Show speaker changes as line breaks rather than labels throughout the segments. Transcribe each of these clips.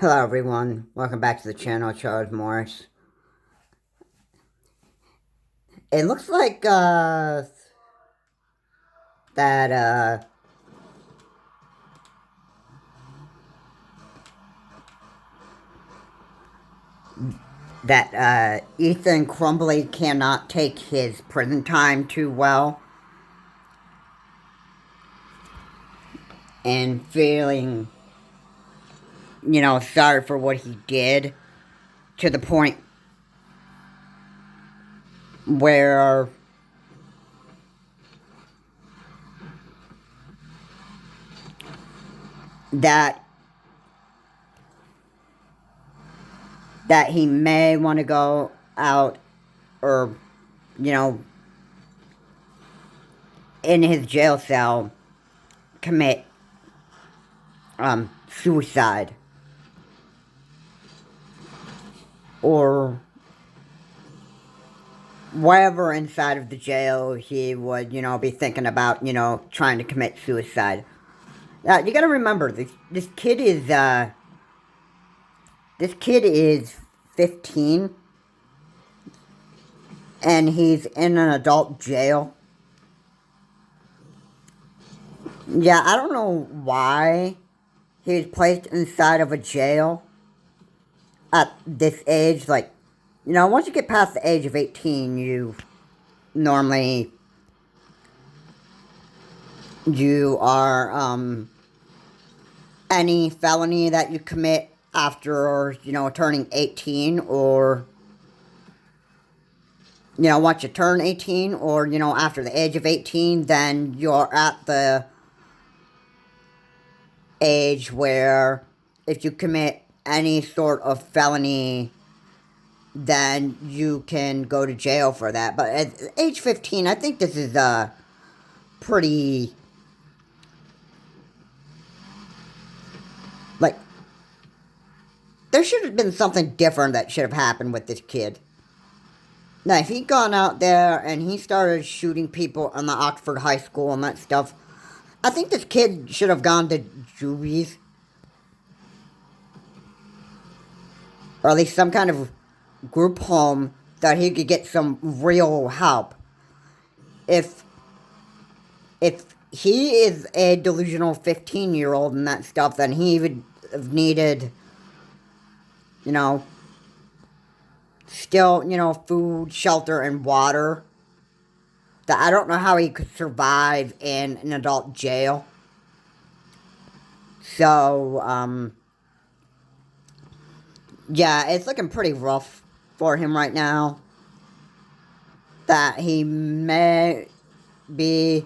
Hello everyone, welcome back to the channel, Charles Morris. It looks like, that, Ethan Crumbly cannot take his prison time too well, and feeling, sorry for what he did, to the point where that that he may want to go out, or, you know, in his jail cell, commit, suicide. Or wherever inside of the jail he would, be thinking about, trying to commit suicide. You gotta remember, this kid is 15, and he's in an adult jail. Yeah, I don't know why he's placed inside of a jail at this age. Like, once you get past the age of 18, normally, you are, any felony that you commit after, turning 18, or, once you turn 18, or, after the age of 18, then you're at the age where if you commit any sort of felony, then you can go to jail for that. But at age 15, I think this is pretty, like, there should have been something different that should have happened with this kid. Now, if he'd gone out there and he started shooting people in the Oxford High School and that stuff, I think this kid should have gone to juvies. Or at least some kind of group home that he could get some real help. If he is a delusional 15-year-old and that stuff, then he would have needed, still, food, shelter, and water. That I don't know how he could survive in an adult jail. So, yeah, it's looking pretty rough for him right now. That he may be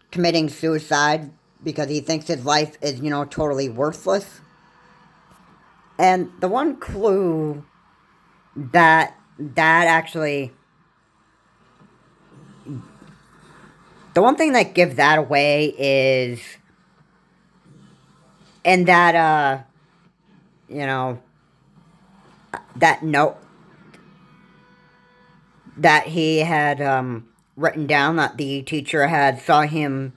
committing suicide because he thinks his life is, totally worthless. And the one clue that actually, the one thing that gives that away is, in that, that note that he had, written down, that the teacher had saw him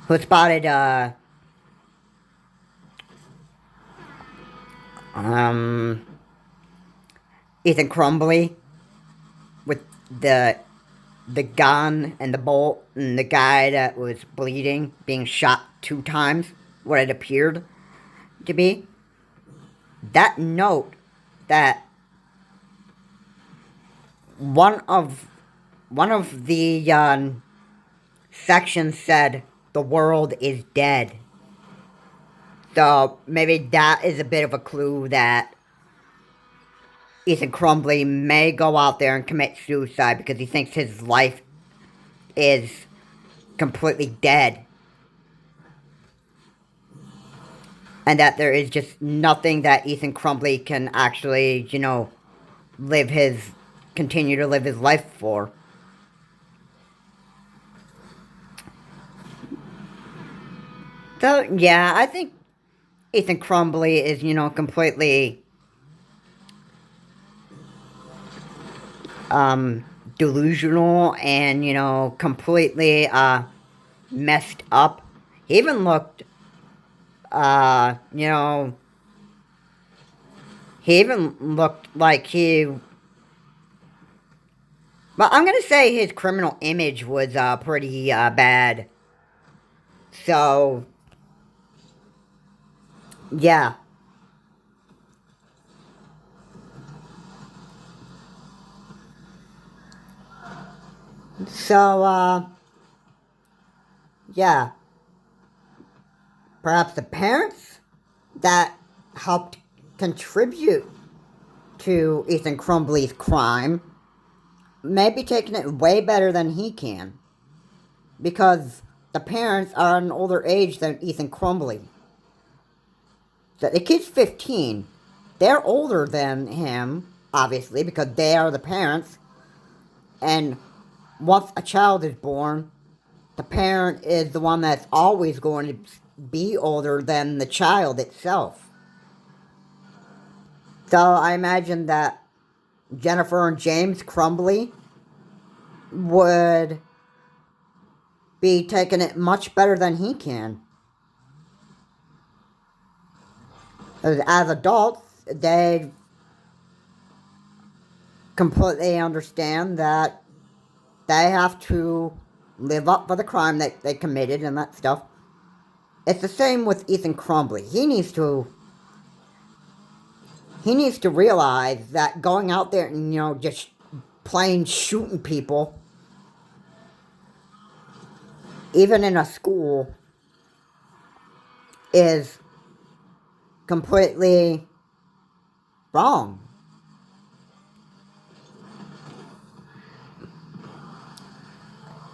who spotted, um, Ethan Crumbly with the gun and the bolt, and the guy that was bleeding, being shot 2 times, what it appeared to be. That note, that one of the sections said, "The world is dead." So maybe that is a bit of a clue that Ethan Crumbly may go out there and commit suicide because he thinks his life is completely dead. And that there is just nothing that Ethan Crumbly can actually, continue to live his life for. So, yeah, I think Ethan Crumbly is, completely, delusional, and, completely, messed up. He even looked, uh, you know, he even looked like he. But I'm gonna say his criminal image was pretty bad. So yeah. So yeah. Perhaps the parents that helped contribute to Ethan Crumbly's crime may be taking it way better than he can. Because the parents are an older age than Ethan Crumbly. So the kid's 15. They're older than him, obviously, because they are the parents. And once a child is born, the parent is the one that's always going to be older than the child itself. So I imagine that Jennifer and James Crumbly would be taking it much better than he can. As adults, they completely understand that they have to live up for the crime that they committed and that stuff. It's the same with Ethan Crumbly. He needs to realize that going out there and just plain shooting people, even in a school, is completely wrong.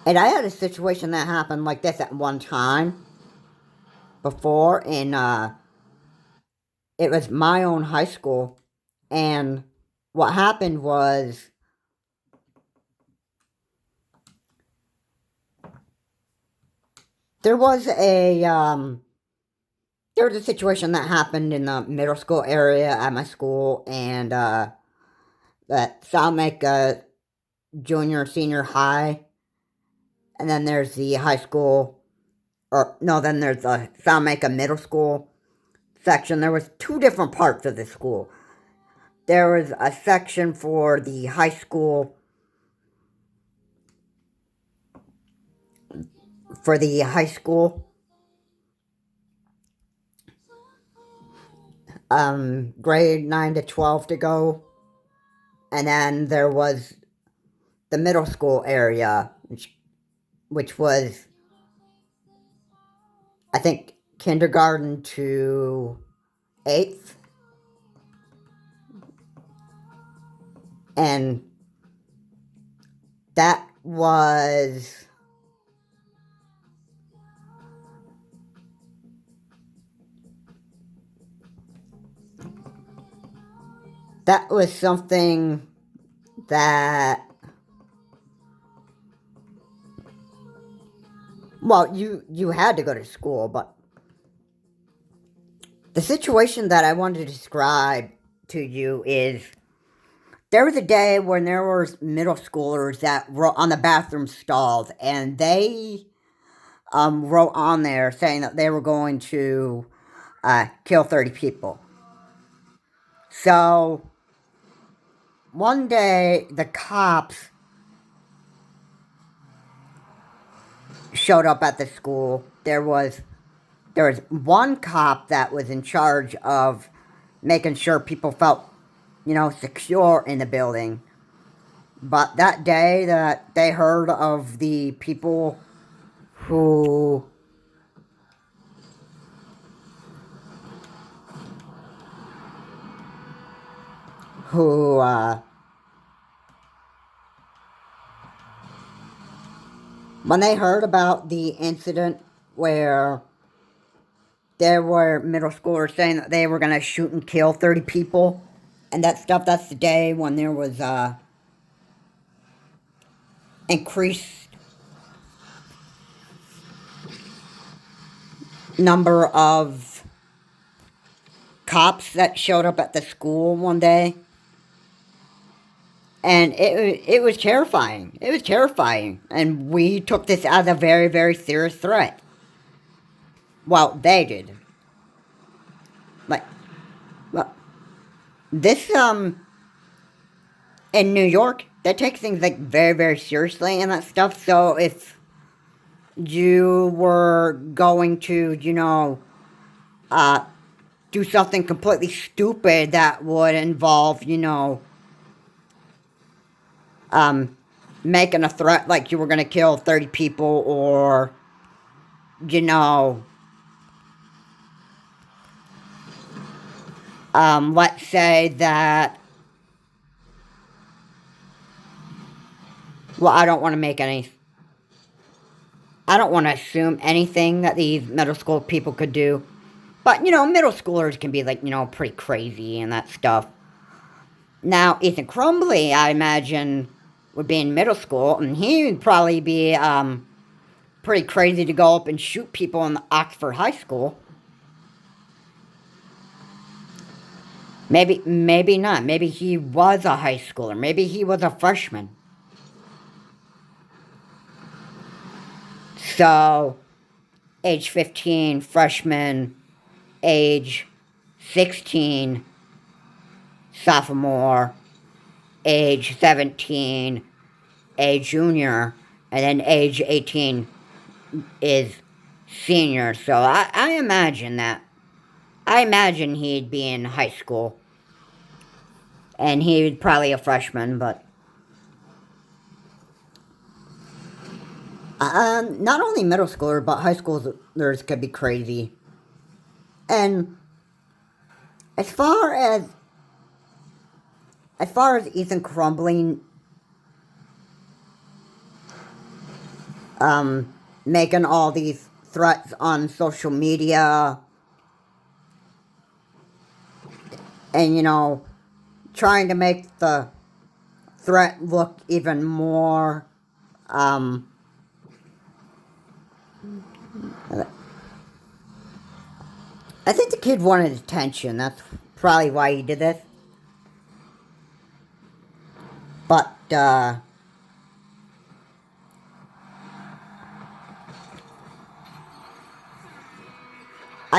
And I had a situation that happened like this at one time before, and it was my own high school. And what happened was there was a there was a situation that happened in the middle school area at my school, and that Salmake junior senior high, and then there's the high school, or no, then there's the Salmake middle school section. There was two different parts of the school. There was a section for the high school, for the high school grade 9 to 12 to go, and then there was the middle school area, which was, I think, kindergarten to 8th, and that was something that, well, you had to go to school, but the situation that I wanted to describe to you is there was a day when there were middle schoolers that wrote on the bathroom stalls, and they wrote on there saying that they were going to kill 30 people. So one day the cops showed up at the school. There was one cop that was in charge of making sure people felt, secure in the building. But that day that they heard of the people who who when they heard about the incident where there were middle schoolers saying that they were going to shoot and kill 30 people and that stuff, that's the day when there was increased number of cops that showed up at the school one day. And it was terrifying. It was terrifying. And we took this as a very, very serious threat. Well, they did. Like, well, this, in New York, they take things, like, very, very seriously and that stuff. So if you were going to, do something completely stupid that would involve, making a threat like you were going to kill 30 people, or, you know, let's say that, well, I don't want to assume anything that these middle school people could do. But, middle schoolers can be, like, pretty crazy and that stuff. Now, Ethan Crumbly, I imagine, would be in middle school, and he would probably be, pretty crazy to go up and shoot people in the Oxford High School. Maybe not. Maybe he was a high schooler. Maybe he was a freshman. So, age 15, freshman, age 16, sophomore, age 17, a junior, and then age 18 is senior. So I imagine that. I imagine he'd be in high school. And he'd probably a freshman, but not only middle schooler, but high schoolers could be crazy. And as far as Ethan Crumbly, making all these threats on social media, and trying to make the threat look even more, I think the kid wanted attention. That's probably why he did this. But, I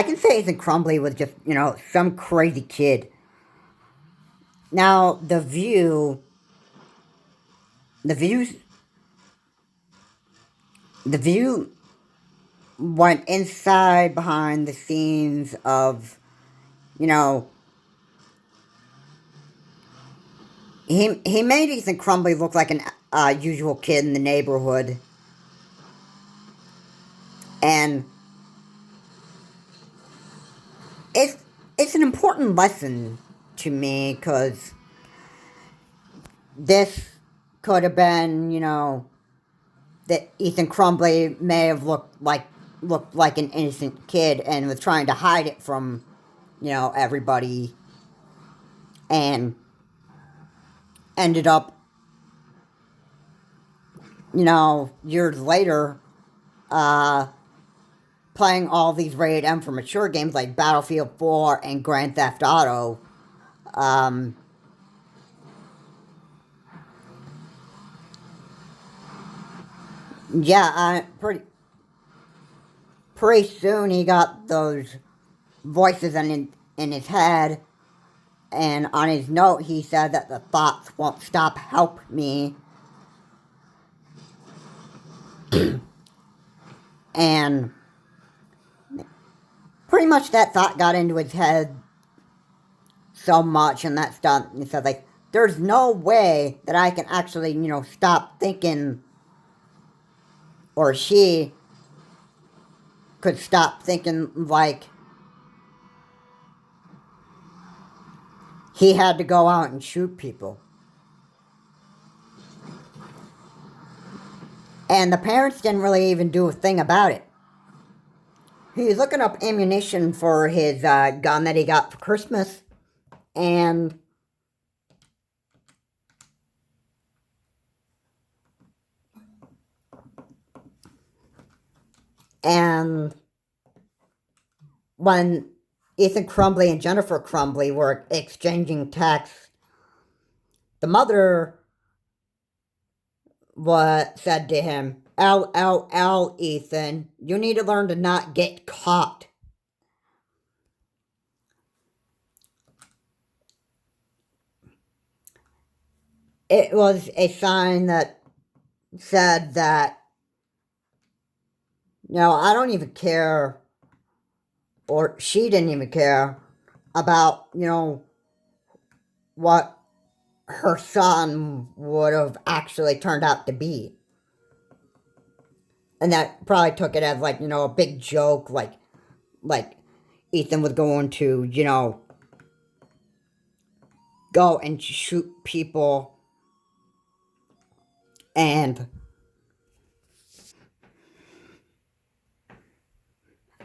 can say Ethan Crumbly was just, some crazy kid. Now, the View, the Views, the View went inside behind the scenes of, he made Ethan Crumbly look like an usual kid in the neighborhood. And it's an important lesson to me, because this could have been, that Ethan Crumbly may have looked like an innocent kid and was trying to hide it from, everybody, and ended up, years later, playing all these rated M for mature games like Battlefield 4 and Grand Theft Auto. Yeah, pretty soon he got those voices in his head, and on his note he said that the thoughts won't stop help me. And pretty much that thought got into his head so much, and that stuff, he said, like, there's no way that I can actually, stop thinking, or she could stop thinking, like, he had to go out and shoot people. And the parents didn't really even do a thing about it. He was looking up ammunition for his gun that he got for Christmas, and when Ethan Crumbly and Jennifer Crumbly were exchanging texts, the mother said to him, LLL, Ethan, you need to learn to not get caught. It was a sign that said that, I don't even care, or she didn't even care about, what her son would have actually turned out to be. And that probably took it as, like, a big joke, like Ethan was going to, go and shoot people, and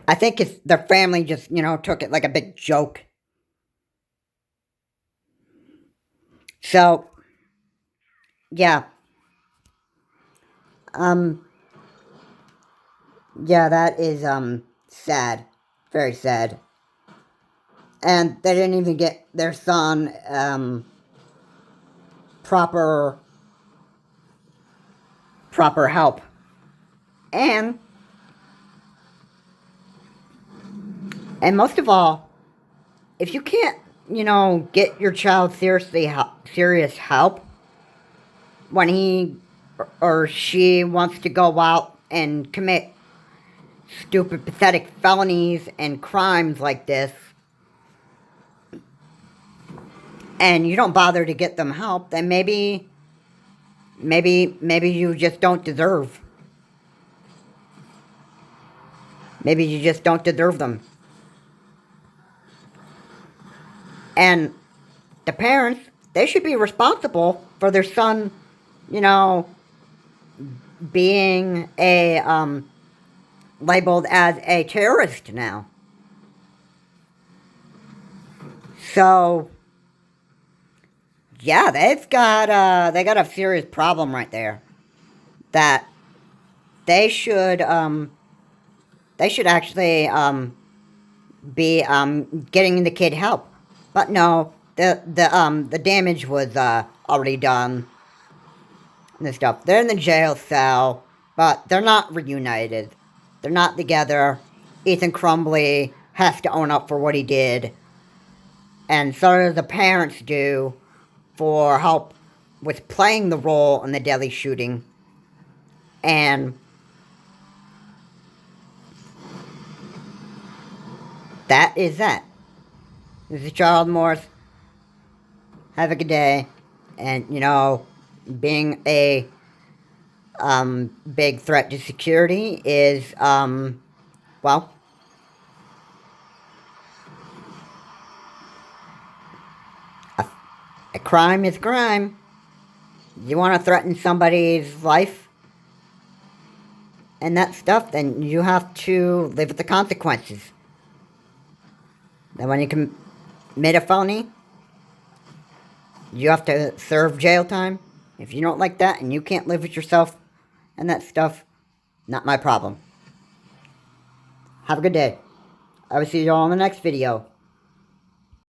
I think their family just, took it like a big joke. So, yeah. Yeah, that is, sad. Very sad. And they didn't even get their son, proper help. And most of all, if you can't, get your child serious help when he or she wants to go out and commit stupid, pathetic felonies and crimes like this, and you don't bother to get them help, then maybe you just don't deserve. Maybe you just don't deserve them. And the parents, they should be responsible for their son, being labeled as a terrorist now. So, yeah, they got a serious problem right there. That they should actually be getting the kid help. But no, the damage was already done. And stuff. They're in the jail cell, but they're not reunited. They're not together. Ethan Crumbly has to own up for what he did, and so do the parents do for help with playing the role in the deadly shooting. And that is that. This is Charles Morris. Have a good day. And, being a big threat to security is, well, a crime is a crime. You want to threaten somebody's life and that stuff, then you have to live with the consequences. Then when you commit a felony, you have to serve jail time. If you don't like that and you can't live with yourself and that stuff, not my problem. Have a good day. I will see you all in the next video.